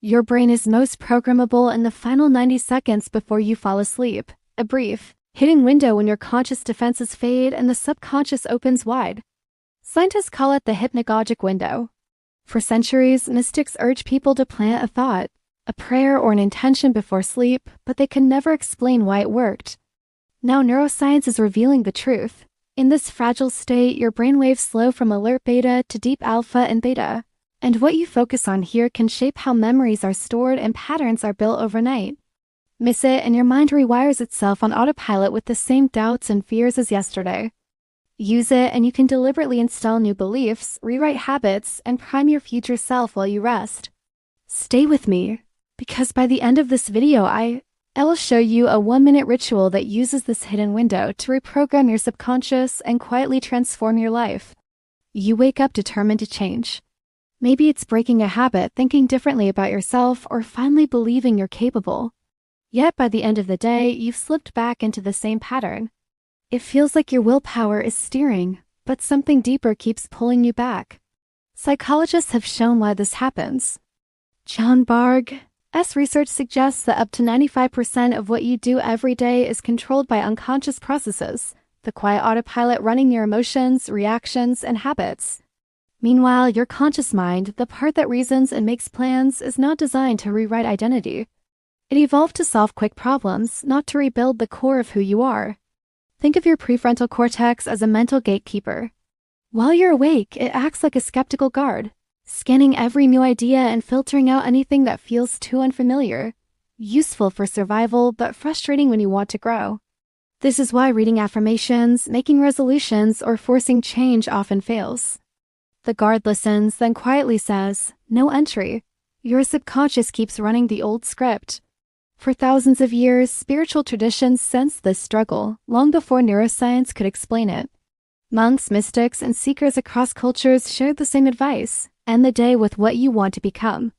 Your brain is most programmable in the final 90 seconds before you fall asleep, a brief, hidden window when your conscious defenses fade and the subconscious opens wide. Scientists call it the hypnagogic window. For centuries, mystics urge people to plant a thought, a prayer or an intention before sleep, but they could never explain why it worked. Now neuroscience is revealing the truth. In this fragile state, your brainwaves slow from alert beta to deep alpha and beta, and what you focus on here can shape how memories are stored and patterns are built overnight. Miss it and your mind rewires itself on autopilot with the same doubts and fears as yesterday. Use it and you can deliberately install new beliefs, rewrite habits, and prime your future self while you rest. Stay with me, because by the end of this video I will show you a 1-minute ritual that uses this hidden window to reprogram your subconscious and quietly transform your life. You wake up determined to change. Maybe it's breaking a habit, thinking differently about yourself, or finally believing you're capable. Yet by the end of the day, you've slipped back into the same pattern. It feels like your willpower is steering, but something deeper keeps pulling you back. Psychologists have shown why this happens. John Bargh's research suggests that up to 95% of what you do every day is controlled by unconscious processes, the quiet autopilot running your emotions, reactions, and habits. Meanwhile, your conscious mind, the part that reasons and makes plans, is not designed to rewrite identity. It evolved to solve quick problems, not to rebuild the core of who you are. Think of your prefrontal cortex as a mental gatekeeper. While you're awake, it acts like a skeptical guard, scanning every new idea and filtering out anything that feels too unfamiliar. Useful for survival, but frustrating when you want to grow. This is why reading affirmations, making resolutions, or forcing change often fails. The guard listens, then quietly says, "No entry." Your subconscious keeps running the old script. For thousands of years, spiritual traditions sensed this struggle, long before neuroscience could explain it. Monks, mystics, and seekers across cultures shared the same advice: end the day with what you want to become.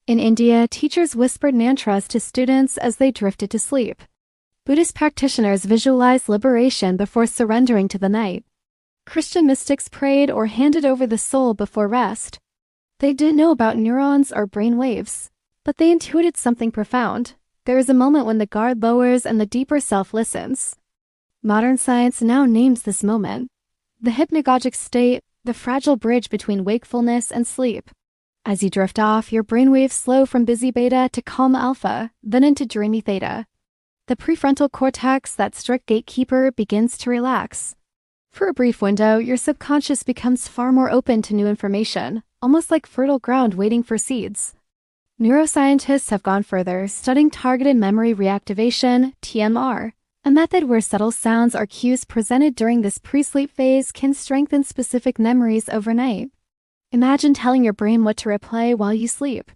In India, teachers whispered mantras to students as they drifted to sleep. Buddhist practitioners visualized liberation before surrendering to the night. Christian mystics prayed or handed over the soul before rest. They didn't know about neurons or brain waves, but they intuited something profound. There is a moment when the guard lowers and the deeper self listens. Modern science now names this moment the hypnagogic state, the fragile bridge between wakefulness and sleep. As you drift off, your brainwaves slow from busy beta to calm alpha, then into dreamy theta. The prefrontal cortex, that strict gatekeeper, begins to relax. For a brief window, your subconscious becomes far more open to new information, almost like fertile ground waiting for seeds. Neuroscientists have gone further, studying targeted memory reactivation, TMR. A method where subtle sounds or cues presented during this pre-sleep phase can strengthen specific memories overnight. Imagine telling your brain what to replay while you sleep.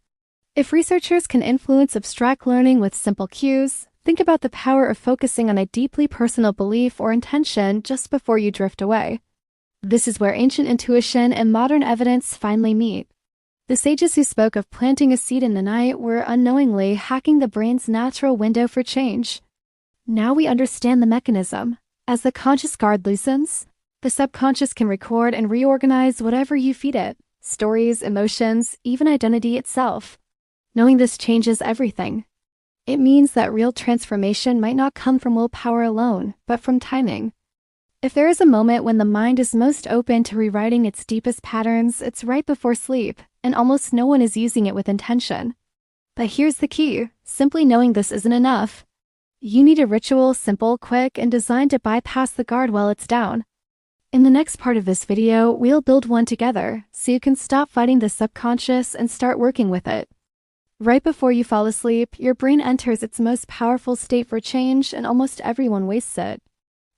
If researchers can influence abstract learning with simple cues, think about the power of focusing on a deeply personal belief or intention just before you drift away. This is where ancient intuition and modern evidence finally meet. The sages who spoke of planting a seed in the night were unknowingly hacking the brain's natural window for change. Now we understand the mechanism. As the conscious guard loosens, the subconscious can record and reorganize whatever you feed it: stories, emotions, even identity itself. Knowing this changes everything. It means that real transformation might not come from willpower alone, but from timing. If there is a moment when the mind is most open to rewriting its deepest patterns, it's right before sleep, and almost no one is using it with intention. But here's the key: simply knowing this isn't enough. You need a ritual, simple, quick, and designed to bypass the guard while it's down. In the next part of this video, we'll build one together, so you can stop fighting the subconscious and start working with it. Right before you fall asleep, your brain enters its most powerful state for change, and almost everyone wastes it.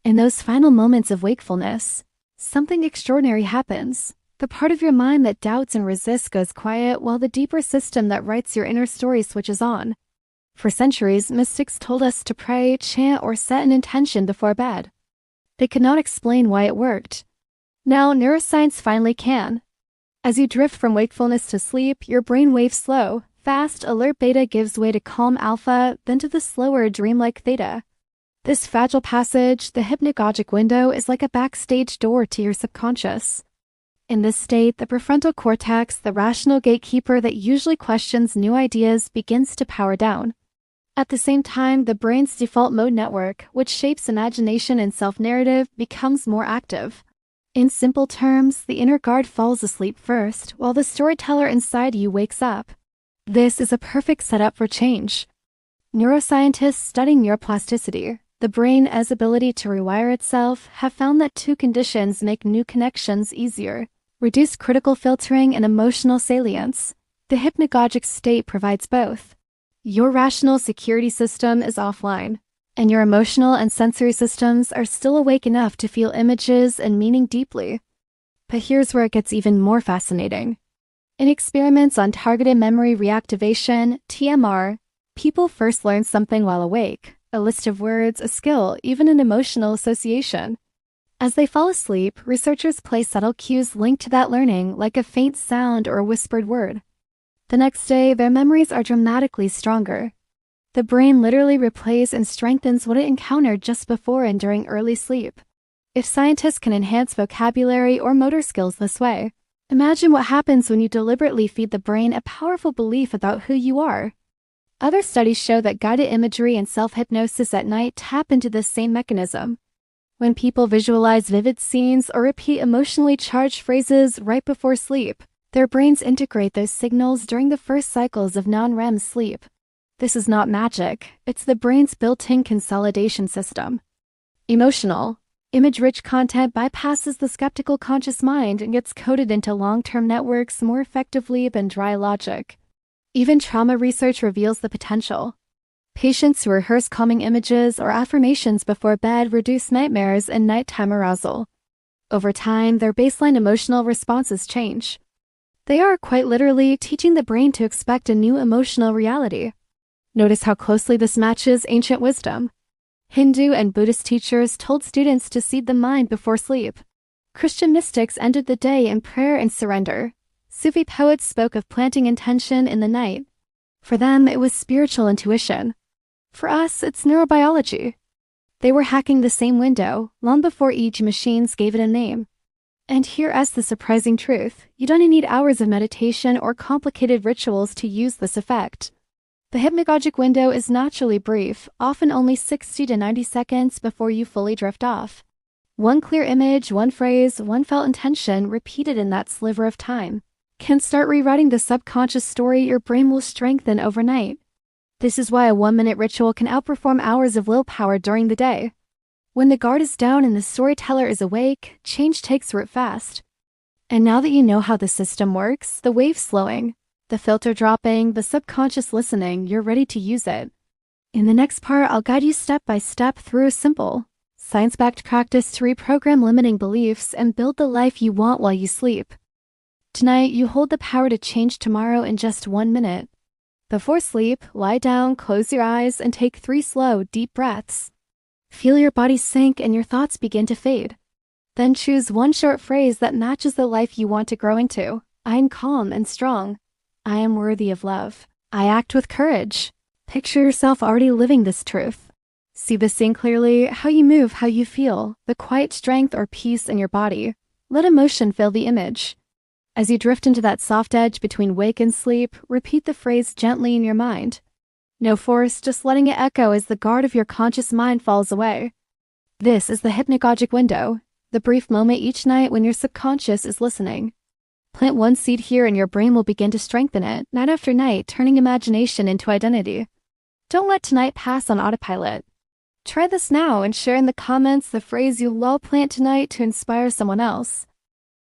In those final moments of wakefulness, something extraordinary happens. The part of your mind that doubts and resists goes quiet, while the deeper system that writes your inner story switches on. For centuries, mystics told us to pray, chant, or set an intention before bed. They could not explain why it worked. Now, neuroscience finally can. As you drift from wakefulness to sleep, your brain waves slow. Fast, alert beta gives way to calm alpha, then to the slower, dreamlike theta. This fragile passage, the hypnagogic window, is like a backstage door to your subconscious. In this state, the prefrontal cortex, the rational gatekeeper that usually questions new ideas, begins to power down. At the same time, the brain's default mode network, which shapes imagination and self-narrative, becomes more active. In simple terms, the inner guard falls asleep first, while the storyteller inside you wakes up. This is a perfect setup for change. Neuroscientists studying neuroplasticity, the brain's ability to rewire itself, have found that two conditions make new connections easier: reduced critical filtering and emotional salience. The hypnagogic state provides both. Your rational security system is offline, and your emotional and sensory systems are still awake enough to feel images and meaning deeply. But here's where it gets even more fascinating. In experiments on targeted memory reactivation, TMR, people first learn something while awake, a list of words, a skill, even an emotional association. As they fall asleep, researchers play subtle cues linked to that learning, like a faint sound or a whispered word. The next day, their memories are dramatically stronger. The brain literally replays and strengthens what it encountered just before and during early sleep. If scientists can enhance vocabulary or motor skills this way, imagine what happens when you deliberately feed the brain a powerful belief about who you are. Other studies show that guided imagery and self-hypnosis at night tap into this same mechanism. When people visualize vivid scenes or repeat emotionally charged phrases right before sleep, their brains integrate those signals during the first cycles of non-REM sleep. This is not magic, it's the brain's built-in consolidation system. Emotional, image-rich content bypasses the skeptical conscious mind and gets coded into long-term networks more effectively than dry logic. Even trauma research reveals the potential. Patients who rehearse calming images or affirmations before bed reduce nightmares and nighttime arousal. Over time, their baseline emotional responses change. They are quite literally teaching the brain to expect a new emotional reality. Notice how closely this matches ancient wisdom. Hindu and Buddhist teachers told students to seed the mind before sleep. Christian mystics ended the day in prayer and surrender. Sufi poets spoke of planting intention in the night. For them, it was spiritual intuition. For us, it's neurobiology. They were hacking the same window long before each machines gave it a name. And here's the surprising truth: you don't need hours of meditation or complicated rituals to use this effect. The hypnagogic window is naturally brief, often only 60 to 90 seconds before you fully drift off. One clear image, one phrase, one felt intention repeated in that sliver of time can start rewriting the subconscious story your brain will strengthen overnight. This is why a 1-minute ritual can outperform hours of willpower during the day. When the guard is down and the storyteller is awake, change takes root fast. And now that you know how the system works, the wave slowing, the filter dropping, the subconscious listening, you're ready to use it. In the next part, I'll guide you step by step through a simple, science-backed practice to reprogram limiting beliefs and build the life you want while you sleep. Tonight, you hold the power to change tomorrow in just 1 minute. Before sleep, lie down, close your eyes, and take 3 slow, deep breaths. Feel your body sink and your thoughts begin to fade. Then choose one short phrase that matches the life you want to grow into. I am calm and strong. I am worthy of love. I act with courage. Picture yourself already living this truth. See the scene clearly, how you move, how you feel, the quiet strength or peace in your body. Let emotion fill the image. As you drift into that soft edge between wake and sleep, repeat the phrase gently in your mind. No force, just letting it echo as the guard of your conscious mind falls away. This is the hypnagogic window, the brief moment each night when your subconscious is listening. Plant one seed here and your brain will begin to strengthen it, night after night, turning imagination into identity. Don't let tonight pass on autopilot. Try this now and share in the comments the phrase you'll plant tonight to inspire someone else.